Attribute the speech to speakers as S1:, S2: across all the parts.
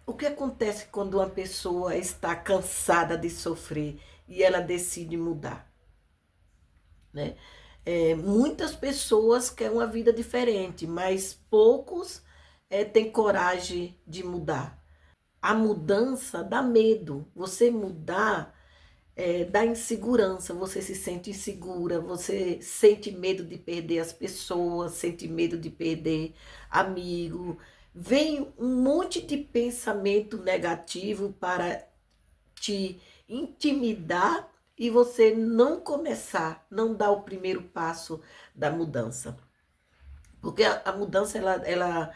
S1: O que acontece quando uma pessoa está cansada de sofrer e ela decide mudar, né? Muitas pessoas querem uma vida diferente, mas poucos têm coragem de mudar. A mudança dá medo. Você mudar dá insegurança. Você se sente insegura, você sente medo de perder as pessoas, sente medo de perder amigo. Vem um monte de pensamento negativo para te intimidar e você não começar, não dar o primeiro passo da mudança. Porque a mudança ela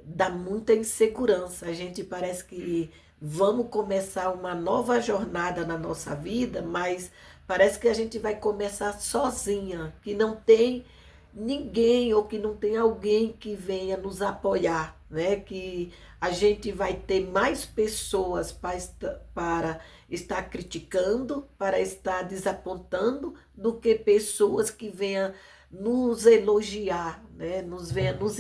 S1: dá muita insegurança. A gente parece que vamos começar uma nova jornada na nossa vida, mas parece que a gente vai começar sozinha, que não tem ninguém ou que não tem alguém que venha nos apoiar, né? Que a gente vai ter mais pessoas para estar criticando, para estar desapontando, do que pessoas que venham nos elogiar, né? Venha nos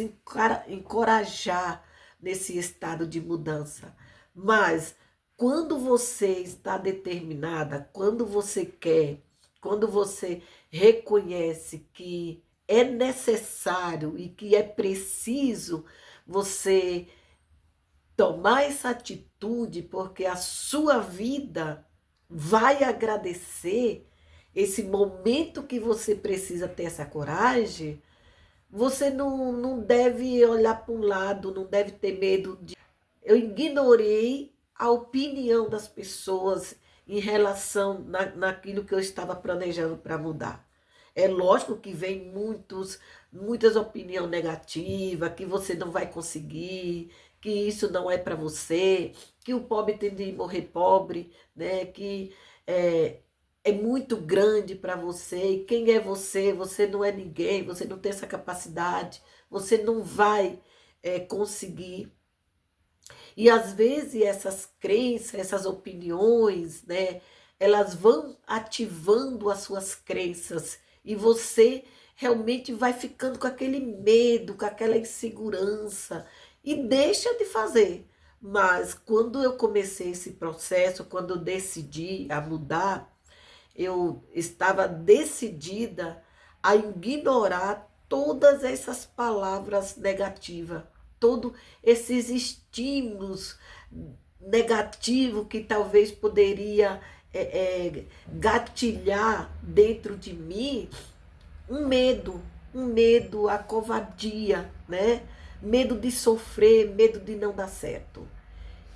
S1: encorajar nesse estado de mudança. Mas quando você está determinada, quando você quer, quando você reconhece que é necessário e que é preciso você tomar essa atitude, porque a sua vida vai agradecer esse momento que você precisa ter essa coragem. Você não deve olhar para um lado, não deve ter medo de. Eu ignorei a opinião das pessoas em relação naquilo que eu estava planejando para mudar. É lógico que vem muitas opiniões negativas, que você não vai conseguir, que isso não é para você, que o pobre tem de morrer pobre, né? Que é muito grande para você. E quem é você? Você não é ninguém, você não tem essa capacidade, você não vai conseguir. E às vezes essas crenças, essas opiniões, né, elas vão ativando as suas crenças e você realmente vai ficando com aquele medo, com aquela insegurança e deixa de fazer. Mas quando eu comecei esse processo, quando eu decidi a mudar, eu estava decidida a ignorar todas essas palavras negativas, todos esses estímulos negativos que talvez poderia gatilhar dentro de mim um medo, a covardia, né? Medo de sofrer, medo de não dar certo.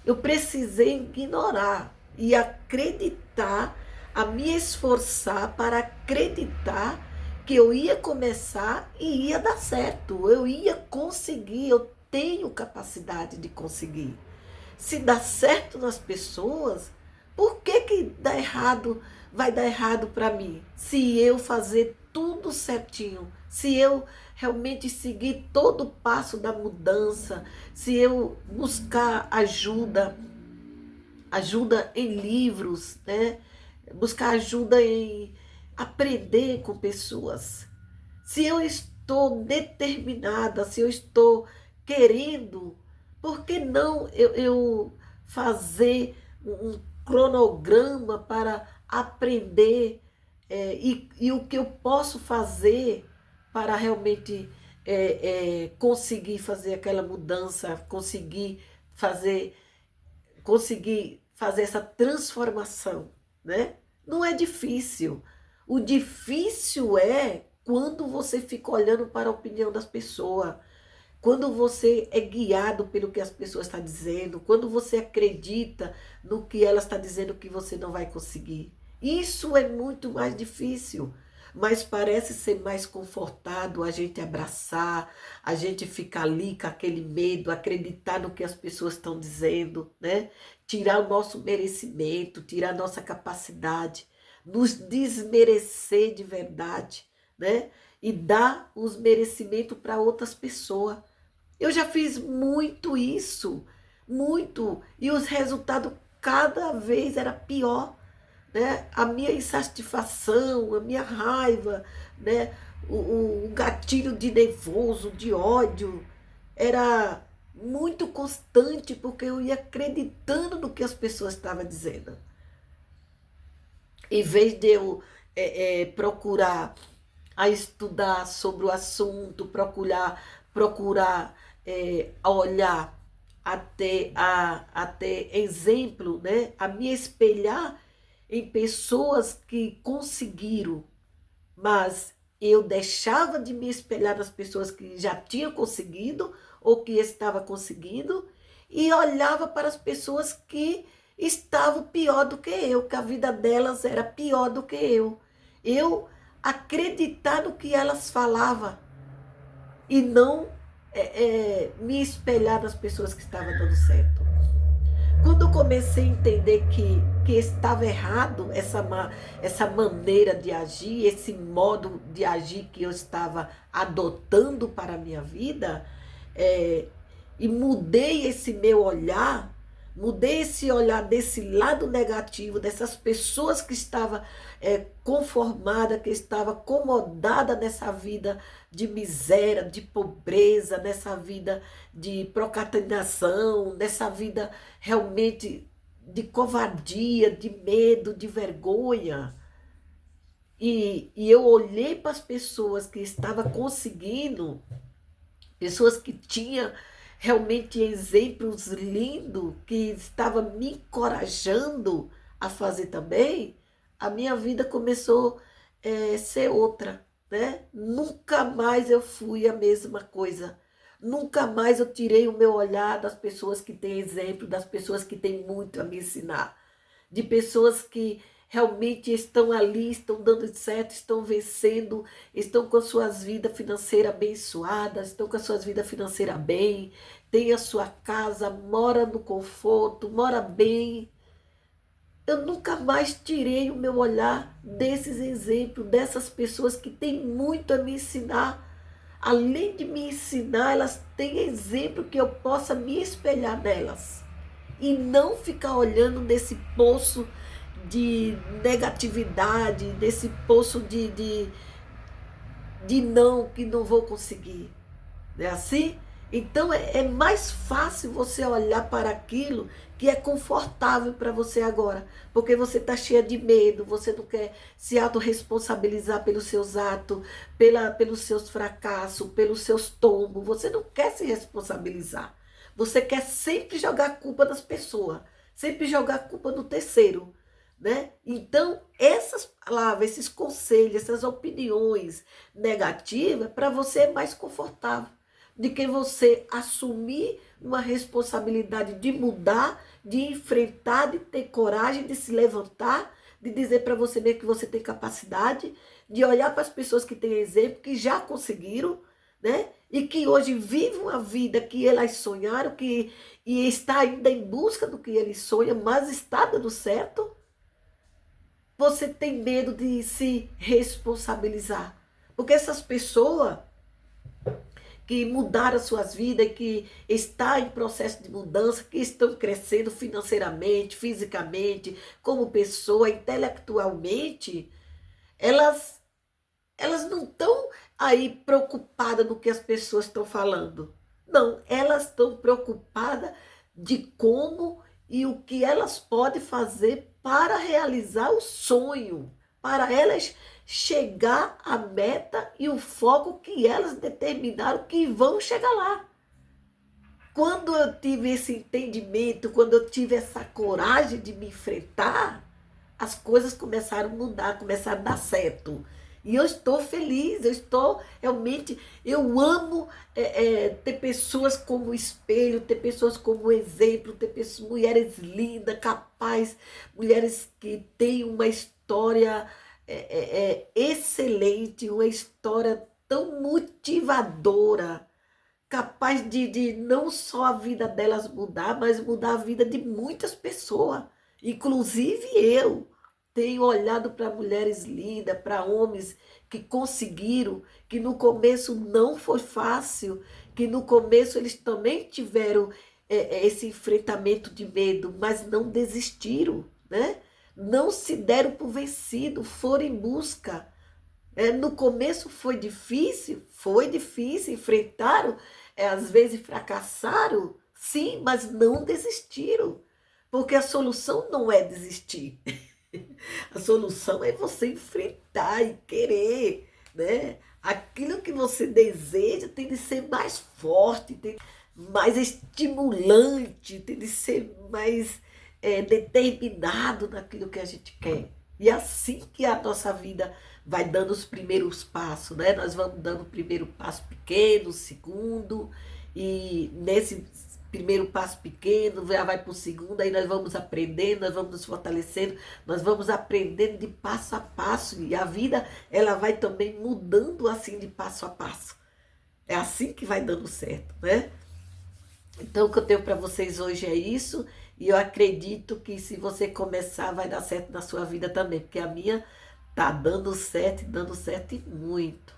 S1: Eu precisei ignorar e acreditar, a me esforçar para acreditar que eu ia começar e ia dar certo. Eu ia conseguir, eu tenho capacidade de conseguir. Se dá certo nas pessoas, por que dá errado, vai dar errado para mim? Se eu fazer tudo certinho, se eu realmente seguir todo o passo da mudança, se eu buscar ajuda em livros, né? Buscar ajuda em aprender com pessoas. Se eu estou determinada, se eu estou querendo, por que não eu fazer um cronograma para aprender e o que eu posso fazer para realmente conseguir fazer aquela mudança, fazer conseguir fazer essa transformação, né? Não é difícil. O difícil é quando você fica olhando para a opinião das pessoas, quando você é guiado pelo que as pessoas estão dizendo, quando você acredita no que elas estão dizendo que você não vai conseguir. Isso é muito mais difícil, mas parece ser mais confortável a gente abraçar, a gente ficar ali com aquele medo, acreditar no que as pessoas estão dizendo, né? Tirar o nosso merecimento, tirar a nossa capacidade, nos desmerecer de verdade, né? E dar os merecimentos para outras pessoas. Eu já fiz muito isso, muito, e os resultados cada vez era pior, né? A minha insatisfação, a minha raiva, né? O gatilho de nervoso, de ódio, era muito constante, porque eu ia acreditando no que as pessoas estavam dizendo. Em vez de eu procurar a estudar sobre o assunto, procurar olhar até exemplo, né? A me espelhar em pessoas que conseguiram, mas eu deixava de me espelhar nas pessoas que já tinham conseguido ou que estavam conseguindo e olhava para as pessoas que estavam pior do que eu, que a vida delas era pior do que eu. Eu acreditar no que elas falavam e não me espelhar nas pessoas que estavam dando certo. Quando eu comecei a entender que estava errado essa maneira de agir, esse modo de agir que eu estava adotando para a minha vida, é, e mudei esse meu olhar, mudei esse olhar desse lado negativo, dessas pessoas que estavam conformadas, que estavam acomodadas nessa vida de miséria, de pobreza, nessa vida de procrastinação, nessa vida realmente de covardia, de medo, de vergonha. E eu olhei para as pessoas que estavam conseguindo, pessoas que tinham realmente exemplos lindos, que estavam me encorajando a fazer também, a minha vida começou a ser outra, né? Nunca mais eu fui a mesma coisa. Nunca mais eu tirei o meu olhar das pessoas que têm exemplo, das pessoas que têm muito a me ensinar, de pessoas que realmente estão ali, estão dando certo, estão vencendo, estão com as suas vidas financeiras abençoadas, estão com as suas vidas financeiras bem, tem a sua casa, mora no conforto, mora bem. Eu nunca mais tirei o meu olhar desses exemplos, dessas pessoas que têm muito a me ensinar. Além de me ensinar, elas têm exemplo que eu possa me espelhar nelas. E não ficar olhando nesse poço de negatividade, desse poço de não, que não vou conseguir. Não é assim? Então é mais fácil você olhar para aquilo que é confortável para você agora, porque você está cheia de medo, você não quer se autorresponsabilizar pelos seus atos, pelos seus fracassos, pelos seus tombos, você não quer se responsabilizar. Você quer sempre jogar a culpa das pessoas, sempre jogar a culpa no terceiro, né? Então, essas palavras, esses conselhos, essas opiniões negativas, para você é mais confortável de que você assumir uma responsabilidade de mudar, de enfrentar, de ter coragem, de se levantar, de dizer para você mesmo que você tem capacidade, de olhar para as pessoas que têm exemplo, que já conseguiram, né? E que hoje vivem uma vida que elas sonharam, e está ainda em busca do que eles sonham, mas está dando certo. Você tem medo de se responsabilizar. Porque essas pessoas que mudaram as suas vidas, que estão em processo de mudança, que estão crescendo financeiramente, fisicamente, como pessoa, intelectualmente, elas, elas não estão aí preocupadas no que as pessoas estão falando. Não, elas estão preocupadas de como e o que elas podem fazer para realizar o sonho, para elas chegar à meta e o foco que elas determinaram que vão chegar lá. Quando eu tive esse entendimento, quando eu tive essa coragem de me enfrentar, as coisas começaram a mudar, começaram a dar certo. E eu estou feliz, eu estou realmente, eu amo ter pessoas como espelho, ter pessoas como exemplo, ter pessoas, mulheres lindas, capazes, mulheres que têm uma história excelente, uma história tão motivadora, capaz de não só a vida delas mudar, mas mudar a vida de muitas pessoas, inclusive eu. Tenho olhado para mulheres lindas, para homens que conseguiram, que no começo não foi fácil, que no começo eles também tiveram esse enfrentamento de medo, mas não desistiram, né? Não se deram por vencido, foram em busca. No começo foi difícil, enfrentaram às vezes fracassaram, sim, mas não desistiram. Porque a solução não é desistir. A solução é você enfrentar e querer, né? Aquilo que você deseja tem de ser mais forte, tem mais estimulante, tem de ser mais determinado naquilo que a gente quer. E assim que a nossa vida vai dando os primeiros passos, né? Nós vamos dando o primeiro passo pequeno, o segundo, e nesse primeiro passo pequeno já vai para o segundo, aí nós vamos aprendendo, nós vamos nos fortalecendo, nós vamos aprendendo de passo a passo, e a vida ela vai também mudando assim de passo a passo. É assim que vai dando certo, né? Então, o que eu tenho para vocês hoje é isso, e eu acredito que se você começar, vai dar certo na sua vida também, porque a minha tá dando certo e muito.